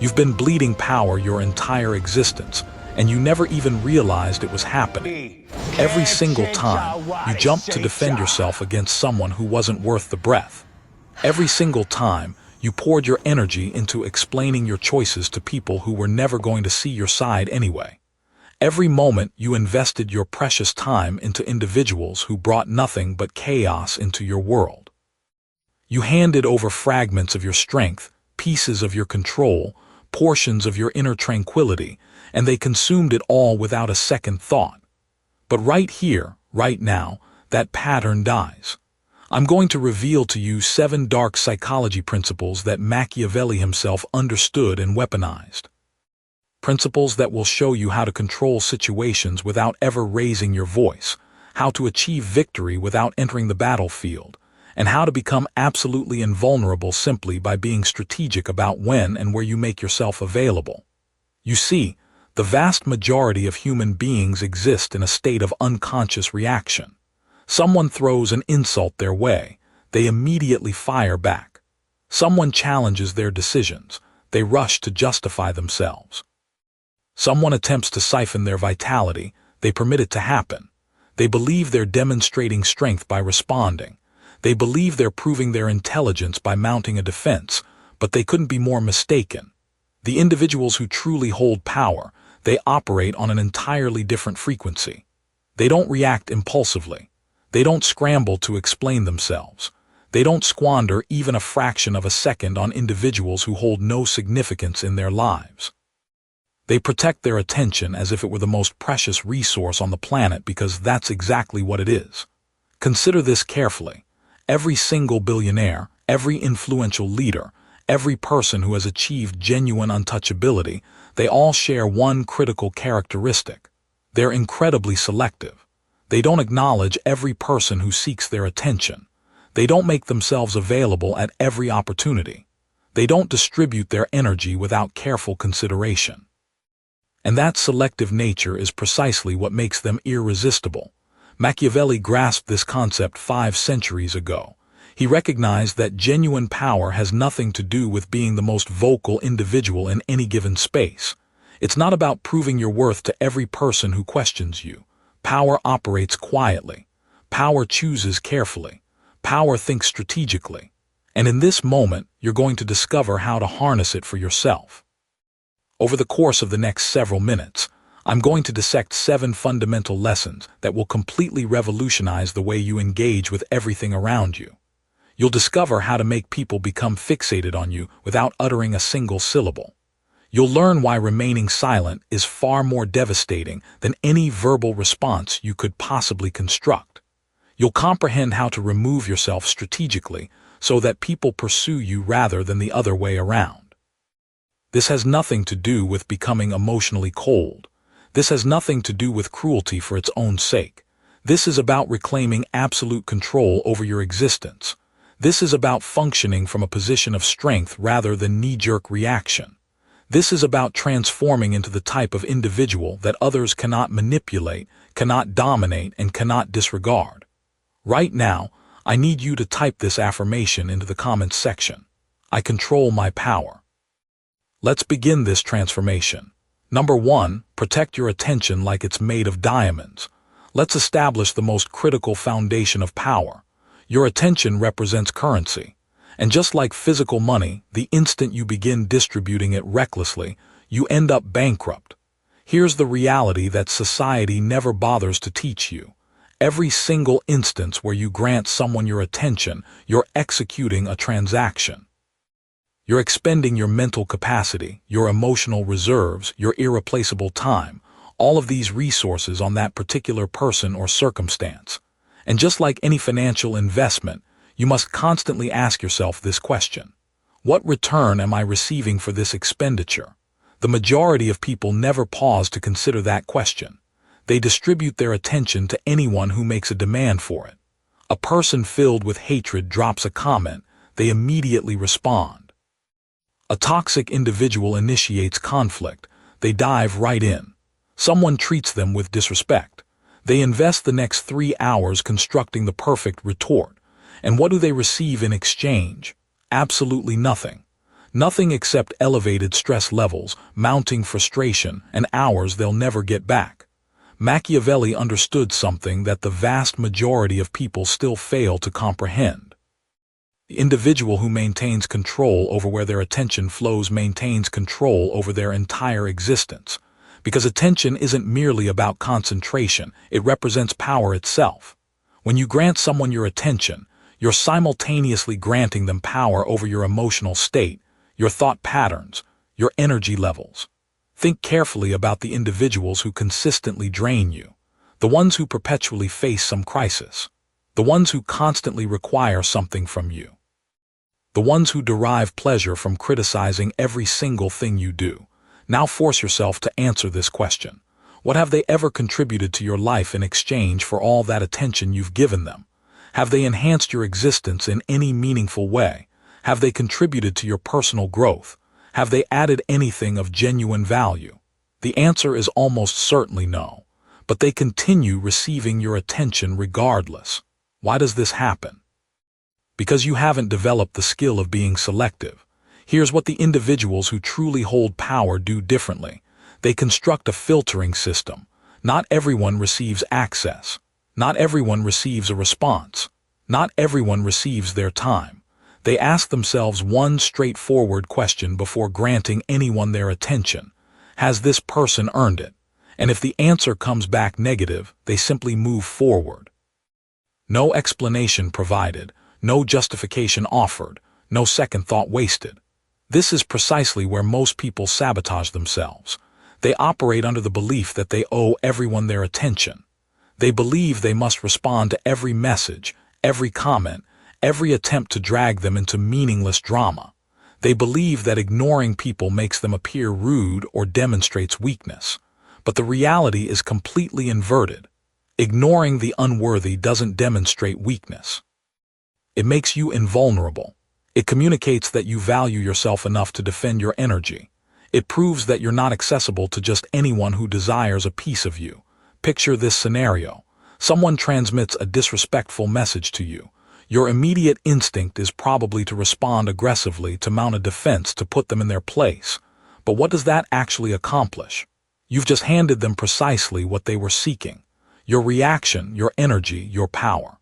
You've been bleeding power your entire existence, and you never even realized it was happening. Every single time, you jumped to defend yourself against someone who wasn't worth the breath. Every single time, you poured your energy into explaining your choices to people who were never going to see your side anyway. Every moment you invested your precious time into individuals who brought nothing but chaos into your world. You handed over fragments of your strength, pieces of your control, portions of your inner tranquility, and they consumed it all without a second thought. But right here, right now, that pattern dies. I'm going to reveal to you 7 dark psychology principles that Machiavelli himself understood and weaponized. Principles that will show you how to control situations without ever raising your voice, how to achieve victory without entering the battlefield, and how to become absolutely invulnerable simply by being strategic about when and where you make yourself available. You see, the vast majority of human beings exist in a state of unconscious reaction. Someone throws an insult their way, they immediately fire back. Someone challenges their decisions, they rush to justify themselves. Someone attempts to siphon their vitality, they permit it to happen. They believe they're demonstrating strength by responding. They believe they're proving their intelligence by mounting a defense, but they couldn't be more mistaken. The individuals who truly hold power, they operate on an entirely different frequency. They don't react impulsively. They don't scramble to explain themselves. They don't squander even a fraction of a second on individuals who hold no significance in their lives. They protect their attention as if it were the most precious resource on the planet because that's exactly what it is. Consider this carefully. Every single billionaire, every influential leader, every person who has achieved genuine untouchability, they all share one critical characteristic. They're incredibly selective. They don't acknowledge every person who seeks their attention. They don't make themselves available at every opportunity. They don't distribute their energy without careful consideration. And that selective nature is precisely what makes them irresistible. Machiavelli grasped this concept 5 centuries ago. He recognized that genuine power has nothing to do with being the most vocal individual in any given space. It's not about proving your worth to every person who questions you. Power operates quietly. Power chooses carefully. Power thinks strategically. And in this moment, you're going to discover how to harness it for yourself. Over the course of the next several minutes, I'm going to dissect 7 fundamental lessons that will completely revolutionize the way you engage with everything around you. You'll discover how to make people become fixated on you without uttering a single syllable. You'll learn why remaining silent is far more devastating than any verbal response you could possibly construct. You'll comprehend how to remove yourself strategically so that people pursue you rather than the other way around. This has nothing to do with becoming emotionally cold. This has nothing to do with cruelty for its own sake. This is about reclaiming absolute control over your existence. This is about functioning from a position of strength rather than knee-jerk reaction. This is about transforming into the type of individual that others cannot manipulate, cannot dominate, and cannot disregard. Right now, I need you to type this affirmation into the comments section. I control my power. Let's begin this transformation. Number 1, protect your attention like it's made of diamonds. Let's establish the most critical foundation of power. Your attention represents currency. And just like physical money, the instant you begin distributing it recklessly, you end up bankrupt. Here's the reality that society never bothers to teach you. Every single instance where you grant someone your attention, you're executing a transaction. You're expending your mental capacity, your emotional reserves, your irreplaceable time, all of these resources on that particular person or circumstance. And just like any financial investment, you must constantly ask yourself this question. What return am I receiving for this expenditure? The majority of people never pause to consider that question. They distribute their attention to anyone who makes a demand for it. A person filled with hatred drops a comment, they immediately respond. A toxic individual initiates conflict, they dive right in. Someone treats them with disrespect. They invest the next 3 hours constructing the perfect retort. And what do they receive in exchange? Absolutely nothing. Nothing except elevated stress levels, mounting frustration, and hours they'll never get back. Machiavelli understood something that the vast majority of people still fail to comprehend. The individual who maintains control over where their attention flows maintains control over their entire existence. Because attention isn't merely about concentration, it represents power itself. When you grant someone your attention, you're simultaneously granting them power over your emotional state, your thought patterns, your energy levels. Think carefully about the individuals who consistently drain you, the ones who perpetually face some crisis, the ones who constantly require something from you, the ones who derive pleasure from criticizing every single thing you do. Now force yourself to answer this question. What have they ever contributed to your life in exchange for all that attention you've given them? Have they enhanced your existence in any meaningful way? Have they contributed to your personal growth? Have they added anything of genuine value? The answer is almost certainly no. But they continue receiving your attention regardless. Why does this happen? Because you haven't developed the skill of being selective. Here's what the individuals who truly hold power do differently. They construct a filtering system. Not everyone receives access. Not everyone receives a response. Not everyone receives their time. They ask themselves one straightforward question before granting anyone their attention. Has this person earned it? And if the answer comes back negative, they simply move forward. No explanation provided, no justification offered, no second thought wasted. This is precisely where most people sabotage themselves. They operate under the belief that they owe everyone their attention. They believe they must respond to every message, every comment, every attempt to drag them into meaningless drama. They believe that ignoring people makes them appear rude or demonstrates weakness. But the reality is completely inverted. Ignoring the unworthy doesn't demonstrate weakness. It makes you invulnerable. It communicates that you value yourself enough to defend your energy. It proves that you're not accessible to just anyone who desires a piece of you. Picture this scenario. Someone transmits a disrespectful message to you. Your immediate instinct is probably to respond aggressively, to mount a defense, to put them in their place. But what does that actually accomplish? You've just handed them precisely what they were seeking. Your reaction, your energy, your power.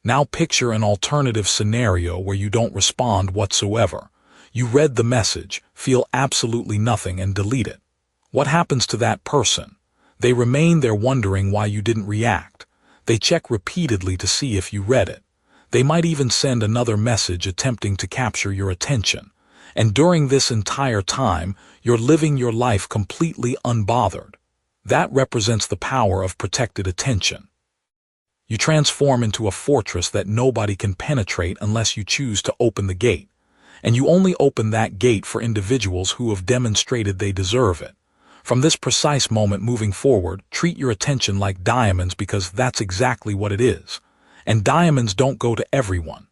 Now picture an alternative scenario where you don't respond whatsoever. You read the message, feel absolutely nothing, and delete it. What happens to that person? They remain there wondering why you didn't react. They check repeatedly to see if you read it. They might even send another message attempting to capture your attention. And during this entire time, you're living your life completely unbothered. That represents the power of protected attention. You transform into a fortress that nobody can penetrate unless you choose to open the gate. And you only open that gate for individuals who have demonstrated they deserve it. From this precise moment moving forward, treat your attention like diamonds, because that's exactly what it is. And diamonds don't go to everyone.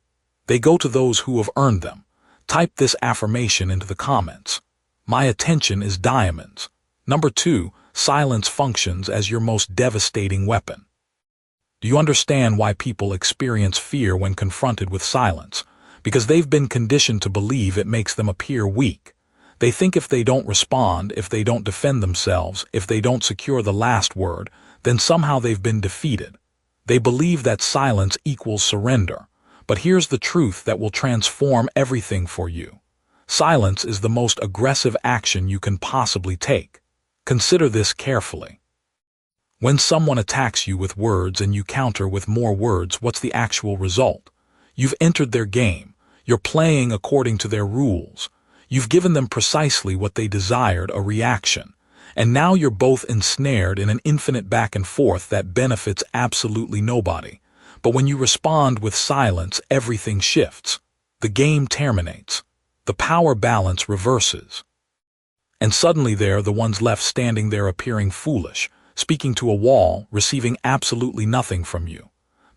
They go to those who have earned them. Type this affirmation into the comments. My attention is diamonds. Number 2, silence functions as your most devastating weapon. Do you understand why people experience fear when confronted with silence? Because they've been conditioned to believe it makes them appear weak. They think if they don't respond, if they don't defend themselves, if they don't secure the last word, then somehow they've been defeated. They believe that silence equals surrender. But here's the truth that will transform everything for you. Silence is the most aggressive action you can possibly take. Consider this carefully. When someone attacks you with words and you counter with more words, what's the actual result? You've entered their game. You're playing according to their rules. You've given them precisely what they desired, a reaction. And now you're both ensnared in an infinite back and forth that benefits absolutely nobody. But when you respond with silence, everything shifts. The game terminates. The power balance reverses. And suddenly they're the ones left standing there appearing foolish, speaking to a wall, receiving absolutely nothing from you.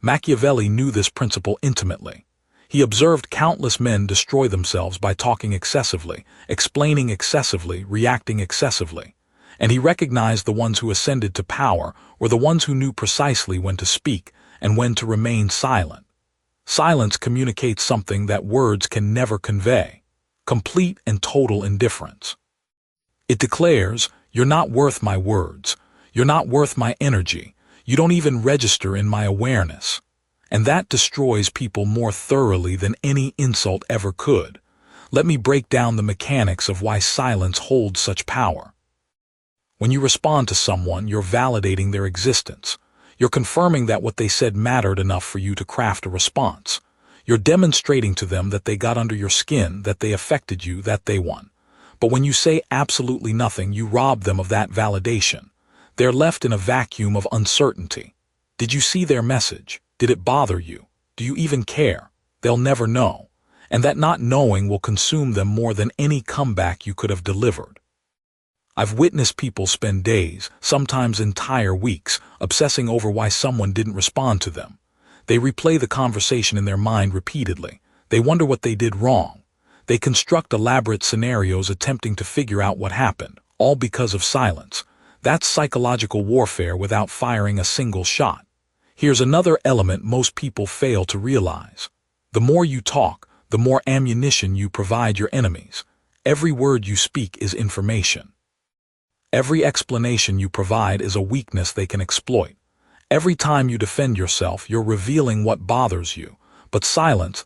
Machiavelli knew this principle intimately. He observed countless men destroy themselves by talking excessively, explaining excessively, reacting excessively. And he recognized the ones who ascended to power were the ones who knew precisely when to speak and when to remain silent. Silence communicates something that words can never convey. complete and total indifference. It declares, "You're not worth my words. You're not worth my energy. You don't even register in my awareness." And that destroys people more thoroughly than any insult ever could. Let me break down the mechanics of why silence holds such power. When you respond to someone, you're validating their existence. You're confirming that what they said mattered enough for you to craft a response. You're demonstrating to them that they got under your skin, that they affected you, that they won. But when you say absolutely nothing, you rob them of that validation. They're left in a vacuum of uncertainty. Did you see their message? Did it bother you? Do you even care? They'll never know. And that not knowing will consume them more than any comeback you could have delivered. I've witnessed people spend days, sometimes entire weeks, obsessing over why someone didn't respond to them. They replay the conversation in their mind repeatedly. They wonder what they did wrong. They construct elaborate scenarios attempting to figure out what happened, all because of silence. That's psychological warfare without firing a single shot. Here's another element most people fail to realize. The more you talk, the more ammunition you provide your enemies. Every word you speak is information. Every explanation you provide is a weakness they can exploit. Every time you defend yourself, you're revealing what bothers you. But silence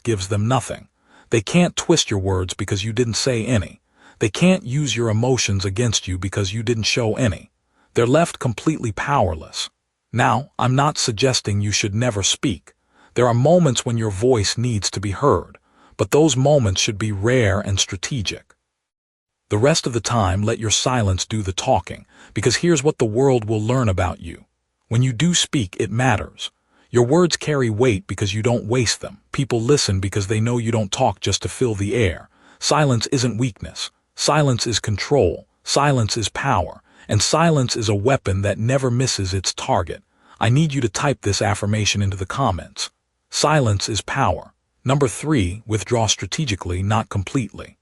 gives them nothing. They can't twist your words because you didn't say any. They can't use your emotions against you because you didn't show any. They're left completely powerless. Now, I'm not suggesting you should never speak. There are moments when your voice needs to be heard, but those moments should be rare and strategic. The rest of the time, let your silence do the talking, because here's what the world will learn about you. When you do speak, it matters. Your words carry weight because you don't waste them. People listen because they know you don't talk just to fill the air. Silence isn't weakness. Silence is control. Silence is power. And silence is a weapon that never misses its target. I need you to type this affirmation into the comments. Silence is power. Number 3, withdraw strategically, not completely.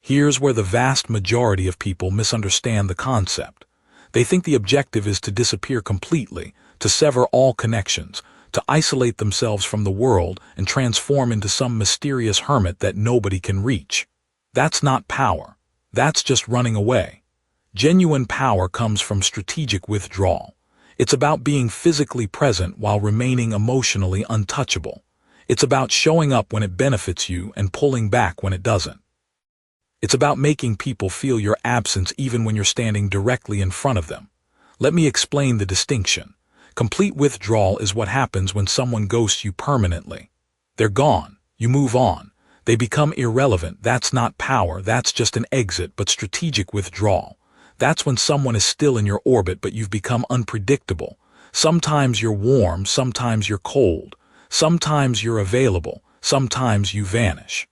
Here's where the vast majority of people misunderstand the concept. They think the objective is to disappear completely, to sever all connections, to isolate themselves from the world and transform into some mysterious hermit that nobody can reach. That's not power. That's just running away. Genuine power comes from strategic withdrawal. It's about being physically present while remaining emotionally untouchable. It's about showing up when it benefits you and pulling back when it doesn't. It's about making people feel your absence even when you're standing directly in front of them. Let me explain the distinction. Complete withdrawal is what happens when someone ghosts you permanently. They're gone. You move on. They become irrelevant. That's not power. That's just an exit, but strategic withdrawal. That's when someone is still in your orbit, but you've become unpredictable. Sometimes you're warm, sometimes you're cold. Sometimes you're available, sometimes you vanish.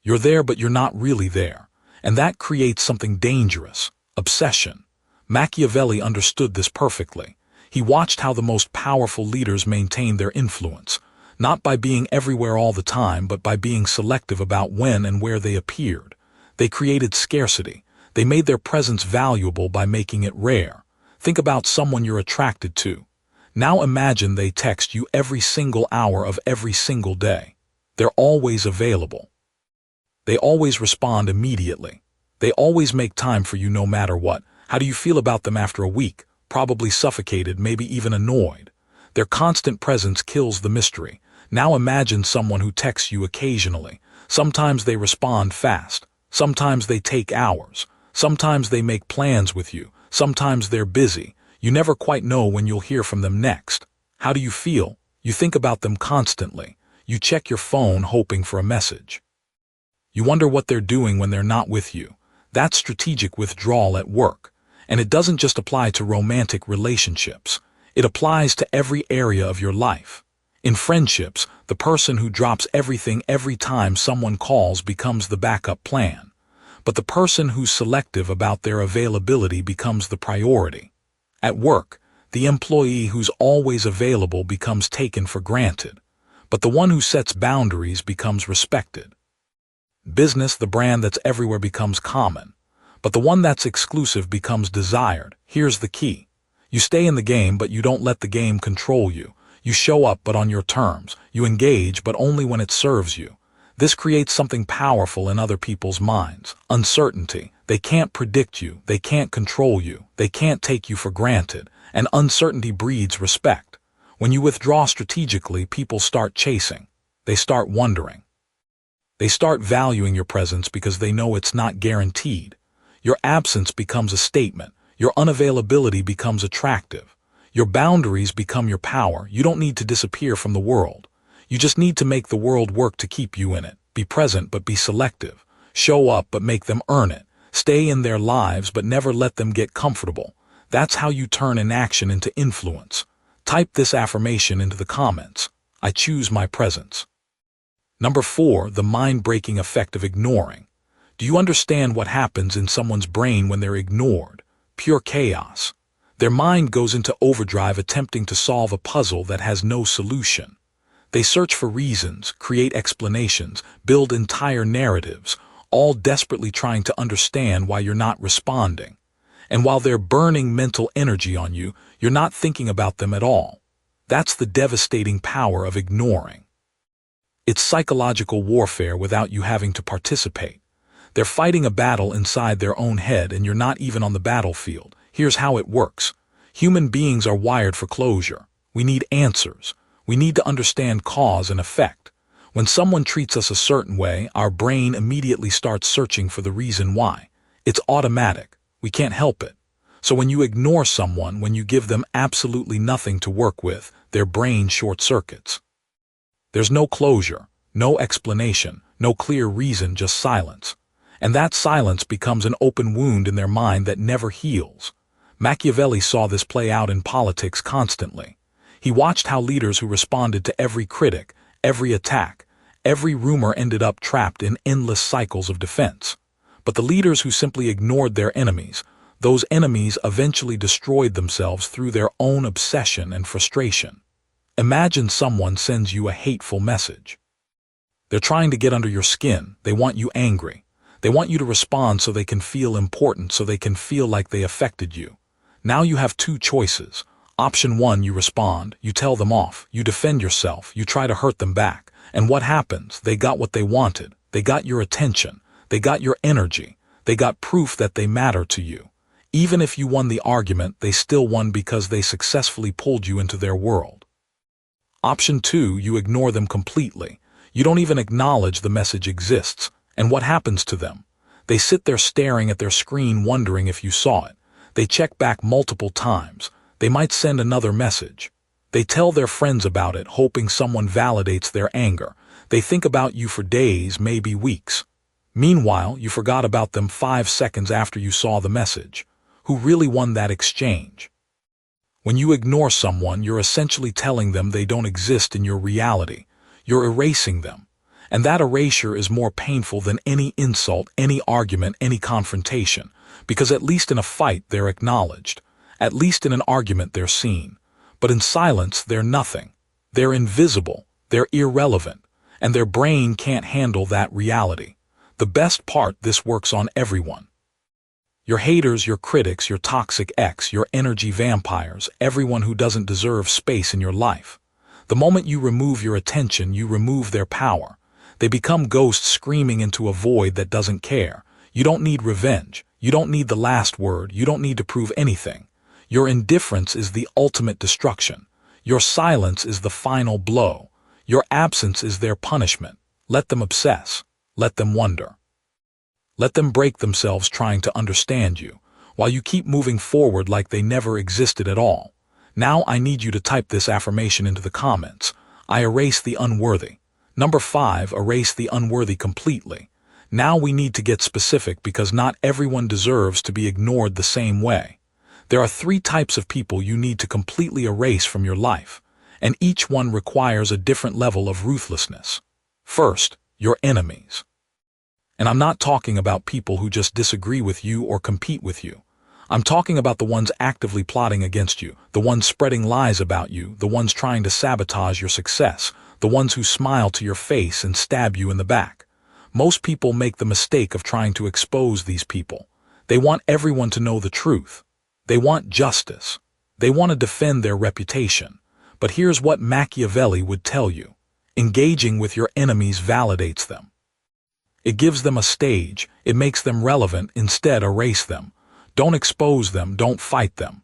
You're there, but you're not really there. And that creates something dangerous: obsession. Machiavelli understood this perfectly. He watched how the most powerful leaders maintained their influence, not by being everywhere all the time, but by being selective about when and where they appeared. They created scarcity. They made their presence valuable by making it rare. Think about someone you're attracted to. Now imagine they text you every single hour of every single day. They're always available. They always respond immediately. They always make time for you no matter what. How do you feel about them after a week? Probably suffocated, maybe even annoyed. Their constant presence kills the mystery. Now imagine someone who texts you occasionally. Sometimes they respond fast. Sometimes they take hours. Sometimes they make plans with you. Sometimes they're busy. You never quite know when you'll hear from them next. How do you feel? You think about them constantly. You check your phone hoping for a message. You wonder what they're doing when they're not with you. That's strategic withdrawal at work. And it doesn't just apply to romantic relationships. It applies to every area of your life. In friendships, the person who drops everything every time someone calls becomes the backup plan. But the person who's selective about their availability becomes the priority. At work, the employee who's always available becomes taken for granted. But the one who sets boundaries becomes respected. Business, the brand that's everywhere, becomes common. But the one that's exclusive becomes desired. Here's the key. You stay in the game, but you don't let the game control you. You show up, but on your terms. You engage, but only when it serves you. This creates something powerful in other people's minds: uncertainty. They can't predict you, they can't control you, they can't take you for granted, and uncertainty breeds respect. When you withdraw strategically, people start chasing. They start wondering. They start valuing your presence because they know it's not guaranteed. Your absence becomes a statement. Your unavailability becomes attractive. Your boundaries become your power. You don't need to disappear from the world. You just need to make the world work to keep you in it. Be present, but be selective. Show up, but make them earn it. Stay in their lives, but never let them get comfortable. That's how you turn inaction into influence. Type this affirmation into the comments. I choose my presence. Number 4, the mind-breaking effect of ignoring. Do you understand what happens in someone's brain when they're ignored? Pure chaos. Their mind goes into overdrive attempting to solve a puzzle that has no solution. They search for reasons, create explanations, build entire narratives, all desperately trying to understand why you're not responding. And while they're burning mental energy on you, you're not thinking about them at all. That's the devastating power of ignoring. It's psychological warfare without you having to participate. They're fighting a battle inside their own head, and you're not even on the battlefield. Here's how it works. Human beings are wired for closure. We need answers. We need to understand cause and effect. When someone treats us a certain way, our brain immediately starts searching for the reason why. It's automatic. We can't help it. So when you ignore someone, when you give them absolutely nothing to work with, their brain short-circuits. There's no closure, no explanation, no clear reason, just silence. And that silence becomes an open wound in their mind that never heals. Machiavelli saw this play out in politics constantly. He watched how leaders who responded to every critic, every attack, every rumor ended up trapped in endless cycles of defense. But the leaders who simply ignored their enemies, those enemies eventually destroyed themselves through their own obsession and frustration. Imagine someone sends you a hateful message. They're trying to get under your skin. They want you angry. They want you to respond so they can feel important, so they can feel like they affected you. Now you have 2 choices. Option 1, you respond, you tell them off, you defend yourself, you try to hurt them back. And what happens? They got what they wanted. They got your attention. They got your energy. They got proof that they matter to you. Even if you won the argument, they still won because they successfully pulled you into their world. Option 2, you ignore them completely. You don't even acknowledge the message exists. And what happens to them? They sit there staring at their screen wondering if you saw it. They check back multiple times. They might send another message. They tell their friends about it, hoping someone validates their anger. They think about you for days, maybe weeks. Meanwhile, you forgot about them 5 seconds after you saw the message. Who really won that exchange? When you ignore someone, you're essentially telling them they don't exist in your reality. You're erasing them. And that erasure is more painful than any insult, any argument, any confrontation. Because at least in a fight, they're acknowledged. At least in an argument, they're seen. But in silence, they're nothing. They're invisible. They're irrelevant. And their brain can't handle that reality. The best part, this works on everyone. Your haters, your critics, your toxic ex, your energy vampires, everyone who doesn't deserve space in your life. The moment you remove your attention, you remove their power. They become ghosts screaming into a void that doesn't care. You don't need revenge. You don't need the last word. You don't need to prove anything. Your indifference is the ultimate destruction. Your silence is the final blow. Your absence is their punishment. Let them obsess. Let them wonder. Let them break themselves trying to understand you, while you keep moving forward like they never existed at all. Now I need you to type this affirmation into the comments. I erase the unworthy. Number 5, erase the unworthy completely. Now we need to get specific because not everyone deserves to be ignored the same way. There are 3 types of people you need to completely erase from your life, and each one requires a different level of ruthlessness. First, your enemies. And I'm not talking about people who just disagree with you or compete with you. I'm talking about the ones actively plotting against you, the ones spreading lies about you, the ones trying to sabotage your success, the ones who smile to your face and stab you in the back. Most people make the mistake of trying to expose these people. They want everyone to know the truth. They want justice. They want to defend their reputation. But here's what Machiavelli would tell you. Engaging with your enemies validates them. It gives them a stage, it makes them relevant, instead erase them. Don't expose them, don't fight them.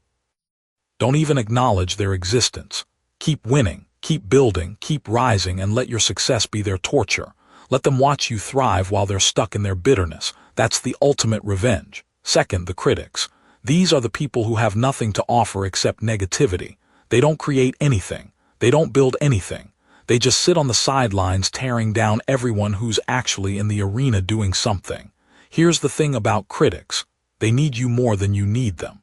Don't even acknowledge their existence. Keep winning, keep building, keep rising, and let your success be their torture. Let them watch you thrive while they're stuck in their bitterness. That's the ultimate revenge. Second, the critics. These are the people who have nothing to offer except negativity. They don't create anything. They don't build anything. They just sit on the sidelines tearing down everyone who's actually in the arena doing something. Here's the thing about critics. They need you more than you need them.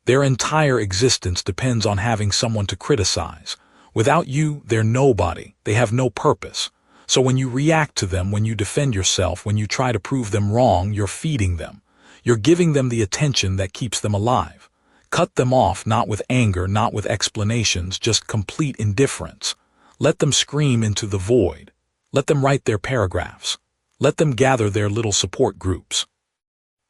Their entire existence depends on having someone to criticize. Without you, they're nobody. They have no purpose. So when you react to them, when you defend yourself, when you try to prove them wrong, you're feeding them. You're giving them the attention that keeps them alive. Cut them off, not with anger, not with explanations, just complete indifference. Let them scream into the void. Let them write their paragraphs. Let them gather their little support groups.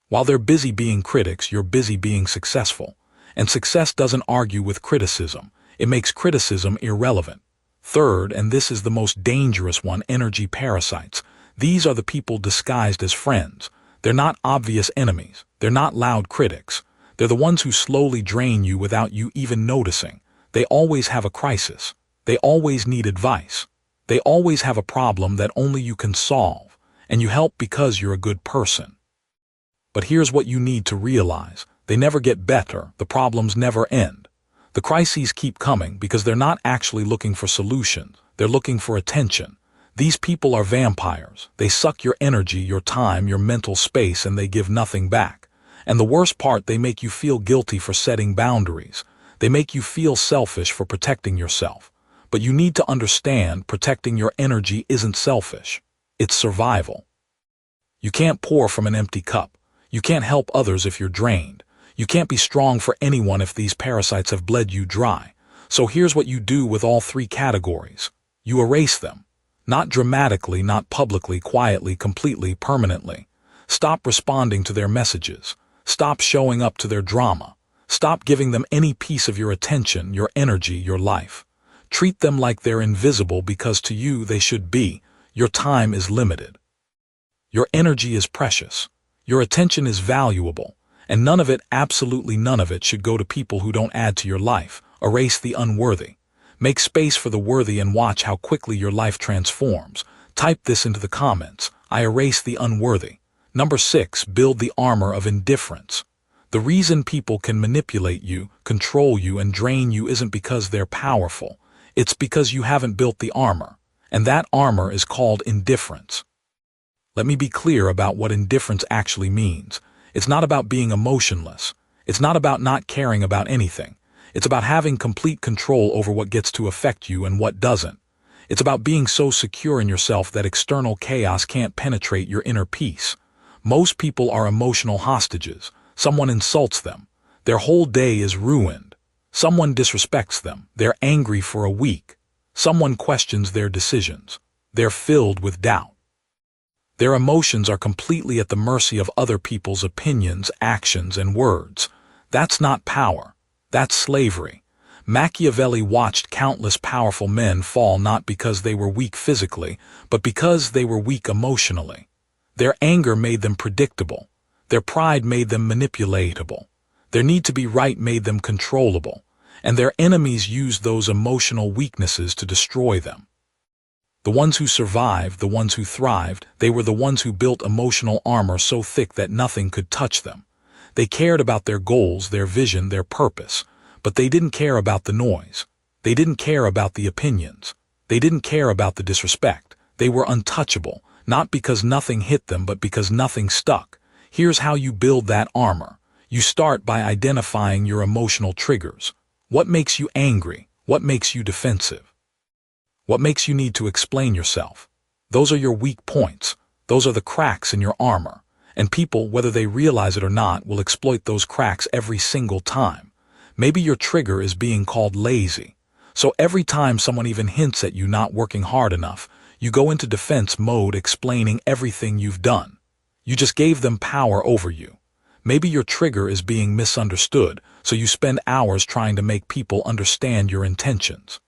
While they're busy being critics, you're busy being successful. And success doesn't argue with criticism. It makes criticism irrelevant. Third, and this is the most dangerous one, energy parasites. These are the people disguised as friends. They're not obvious enemies. They're not loud critics. They're the ones who slowly drain you without you even noticing. They always have a crisis. They always need advice. They always have a problem that only you can solve, and you help because you're a good person. But here's what you need to realize. They never get better. The problems never end. The crises keep coming because they're not actually looking for solutions. They're looking for attention. These people are vampires. They suck your energy, your time, your mental space, and they give nothing back. And the worst part, they make you feel guilty for setting boundaries. They make you feel selfish for protecting yourself. But you need to understand, protecting your energy isn't selfish. It's survival. You can't pour from an empty cup. You can't help others if you're drained. You can't be strong for anyone if these parasites have bled you dry. So here's what you do with all three categories. You erase them. Not dramatically, not publicly, quietly, completely, permanently. Stop responding to their messages. Stop showing up to their drama. Stop giving them any piece of your attention, your energy, your life. Treat them like they're invisible because to you they should be. Your time is limited. Your energy is precious. Your attention is valuable. And none of it, absolutely none of it, should go to people who don't add to your life. Erase the unworthy. Make space for the worthy and watch how quickly your life transforms. Type this into the comments. I erase the unworthy. Number 6, build the armor of indifference. The reason people can manipulate you, control you, and drain you isn't because they're powerful. It's because you haven't built the armor. And that armor is called indifference. Let me be clear about what indifference actually means. It's not about being emotionless. It's not about not caring about anything. It's about having complete control over what gets to affect you and what doesn't. It's about being so secure in yourself that external chaos can't penetrate your inner peace. Most people are emotional hostages. Someone insults them. Their whole day is ruined. Someone disrespects them. They're angry for a week. Someone questions their decisions. They're filled with doubt. Their emotions are completely at the mercy of other people's opinions, actions, and words. That's not power. That's slavery. Machiavelli watched countless powerful men fall not because they were weak physically, but because they were weak emotionally. Their anger made them predictable. Their pride made them manipulatable. Their need to be right made them controllable. And their enemies used those emotional weaknesses to destroy them. The ones who survived, the ones who thrived, they were the ones who built emotional armor so thick that nothing could touch them. They cared about their goals, their vision, their purpose, but they didn't care about the noise. They didn't care about the opinions. They didn't care about the disrespect. They were untouchable, not because nothing hit them, but because nothing stuck. Here's how you build that armor. You start by identifying your emotional triggers. What makes you angry? What makes you defensive? What makes you need to explain yourself? Those are your weak points. Those are the cracks in your armor. And people, whether they realize it or not, will exploit those cracks every single time. Maybe your trigger is being called lazy. So every time someone even hints at you not working hard enough, you go into defense mode explaining everything you've done. You just gave them power over you. Maybe your trigger is being misunderstood, so you spend hours trying to make people understand your intentions.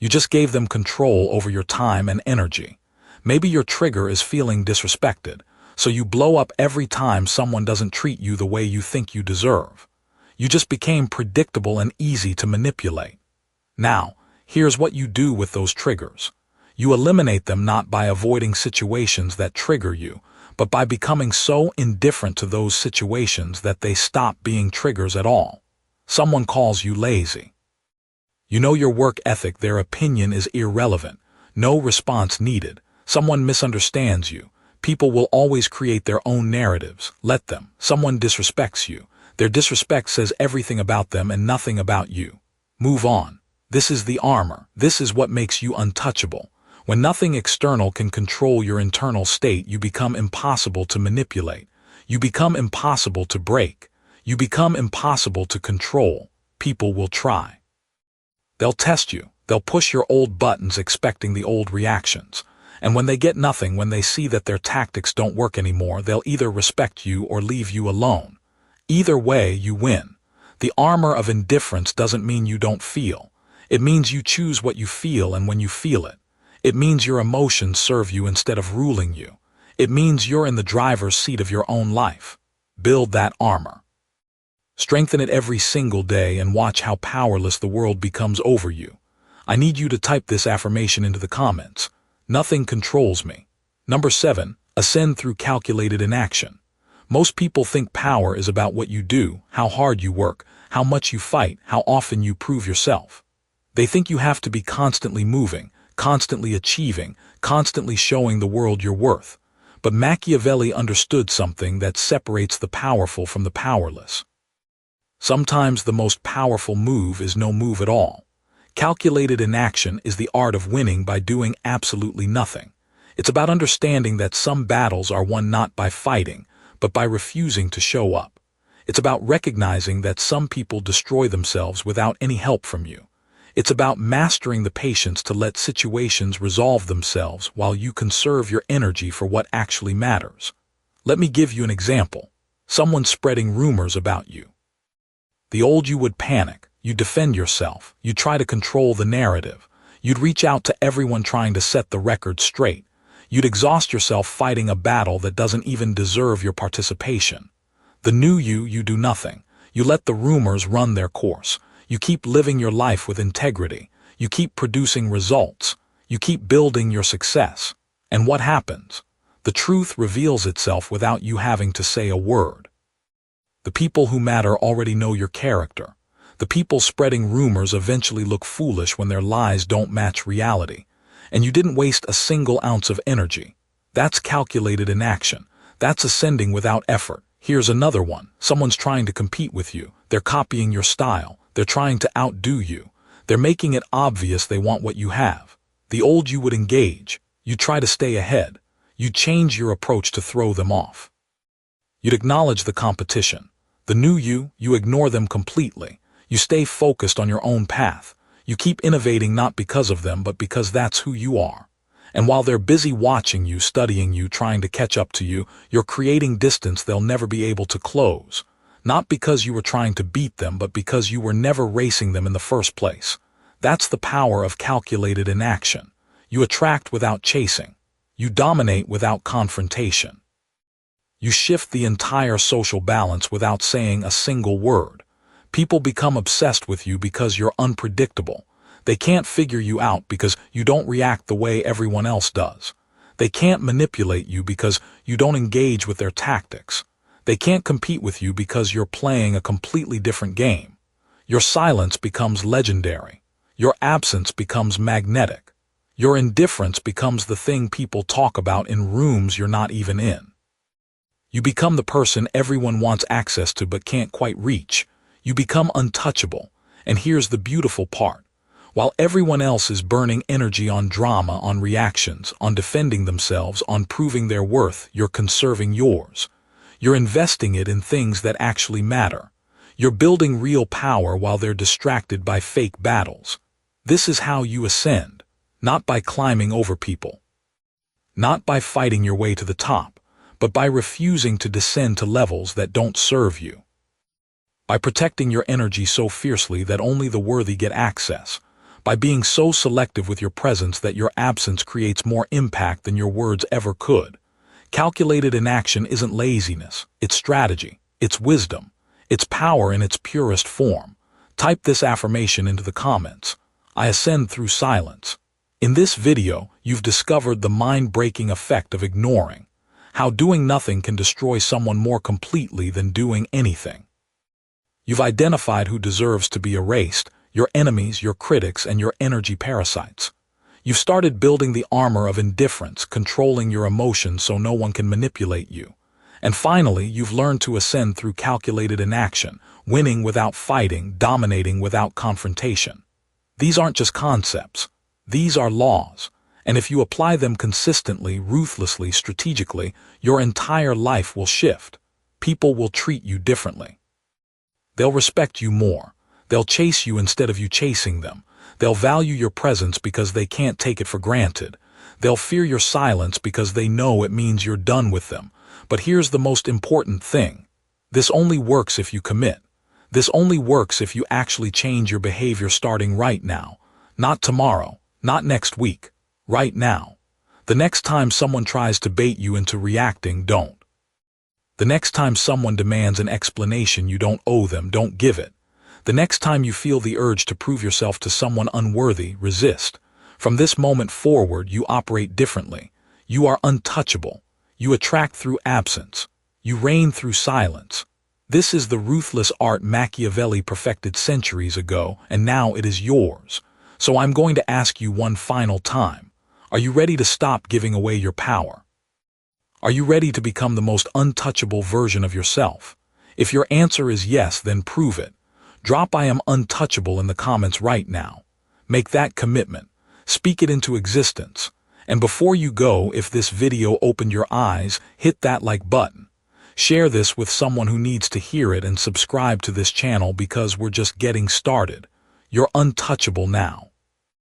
You just gave them control over your time and energy. Maybe your trigger is feeling disrespected, so you blow up every time someone doesn't treat you the way you think you deserve. You just became predictable and easy to manipulate. Now, here's what you do with those triggers. You eliminate them not by avoiding situations that trigger you, but by becoming so indifferent to those situations that they stop being triggers at all. Someone calls you lazy. You know your work ethic, their opinion is irrelevant. No response needed. Someone misunderstands you. People will always create their own narratives. Let them. Someone disrespects you. Their disrespect says everything about them and nothing about you. Move on. This is the armor. This is what makes you untouchable. When nothing external can control your internal state, you become impossible to manipulate. You become impossible to break. You become impossible to control. People will try. They'll test you. They'll push your old buttons expecting the old reactions. And when they get nothing, when they see that their tactics don't work anymore, they'll either respect you or leave you alone. Either way, you win. The armor of indifference doesn't mean you don't feel. It means you choose what you feel and when you feel it. It means your emotions serve you instead of ruling you. It means you're in the driver's seat of your own life. Build that armor. Strengthen it every single day and watch how powerless the world becomes over you. I need you to type this affirmation into the comments. Nothing controls me. Number 7, ascend through calculated inaction. Most people think power is about what you do, how hard you work, how much you fight, how often you prove yourself. They think you have to be constantly moving, constantly achieving, constantly showing the world your worth. But Machiavelli understood something that separates the powerful from the powerless. Sometimes the most powerful move is no move at all. Calculated inaction is the art of winning by doing absolutely nothing. It's about understanding that some battles are won not by fighting, but by refusing to show up. It's about recognizing that some people destroy themselves without any help from you. It's about mastering the patience to let situations resolve themselves while you conserve your energy for what actually matters. Let me give you an example. Someone spreading rumors about you. The old you would panic. You'd defend yourself. You'd try to control the narrative. You'd reach out to everyone trying to set the record straight. You'd exhaust yourself fighting a battle that doesn't even deserve your participation. The new you do nothing. You let the rumors run their course. You keep living your life with integrity. You keep producing results. You keep building your success. And what happens? The truth reveals itself without you having to say a word. The people who matter already know your character. The people spreading rumors eventually look foolish when their lies don't match reality. And you didn't waste a single ounce of energy. That's calculated inaction. That's ascending without effort. Here's another one. Someone's trying to compete with you. They're copying your style. They're trying to outdo you. They're making it obvious they want what you have. The old you would engage. You try to stay ahead. You change your approach to throw them off. You'd acknowledge the competition. The new you ignore them completely. You stay focused on your own path. You keep innovating not because of them, but because that's who you are. And while they're busy watching you, studying you, trying to catch up to you, you're creating distance they'll never be able to close. Not because you were trying to beat them, but because you were never racing them in the first place. That's the power of calculated inaction. You attract without chasing. You dominate without confrontation. You shift the entire social balance without saying a single word. People become obsessed with you because you're unpredictable. They can't figure you out because you don't react the way everyone else does. They can't manipulate you because you don't engage with their tactics. They can't compete with you because you're playing a completely different game. Your silence becomes legendary. Your absence becomes magnetic. Your indifference becomes the thing people talk about in rooms you're not even in. You become the person everyone wants access to but can't quite reach. You become untouchable. And here's the beautiful part. While everyone else is burning energy on drama, on reactions, on defending themselves, on proving their worth, you're conserving yours. You're investing it in things that actually matter. You're building real power while they're distracted by fake battles. This is how you ascend, not by climbing over people, not by fighting your way to the top, but by refusing to descend to levels that don't serve you. By protecting your energy so fiercely that only the worthy get access. by being so selective with your presence that your absence creates more impact than your words ever could. Calculated inaction isn't laziness, it's strategy, it's wisdom, it's power in its purest form. Type this affirmation into the comments. I ascend through silence. In this video, you've discovered the mind-breaking effect of ignoring, how doing nothing can destroy someone more completely than doing anything. You've identified who deserves to be erased, your enemies, your critics, and your energy parasites. You've started building the armor of indifference, controlling your emotions so no one can manipulate you. And finally, you've learned to ascend through calculated inaction, winning without fighting, dominating without confrontation. These aren't just concepts. These are laws. And if you apply them consistently, ruthlessly, strategically, your entire life will shift. People will treat you differently. They'll respect you more. They'll chase you instead of you chasing them. They'll value your presence because they can't take it for granted. They'll fear your silence because they know it means you're done with them. But here's the most important thing. This only works if you commit. This only works if you actually change your behavior starting right now. Not tomorrow, not next week, right now. The next time someone tries to bait you into reacting, don't. The next time someone demands an explanation you don't owe them, don't give it. The next time you feel the urge to prove yourself to someone unworthy, resist. From this moment forward, you operate differently. You are untouchable. You attract through absence. You reign through silence. This is the ruthless art Machiavelli perfected centuries ago, and now it is yours. So I'm going to ask you one final time. Are you ready to stop giving away your power? Are you ready to become the most untouchable version of yourself? If your answer is yes, then prove it. Drop "I am untouchable" in the comments right now. Make that commitment. Speak it into existence. And before you go, if this video opened your eyes, hit that like button. Share this with someone who needs to hear it and subscribe to this channel because we're just getting started. You're untouchable now.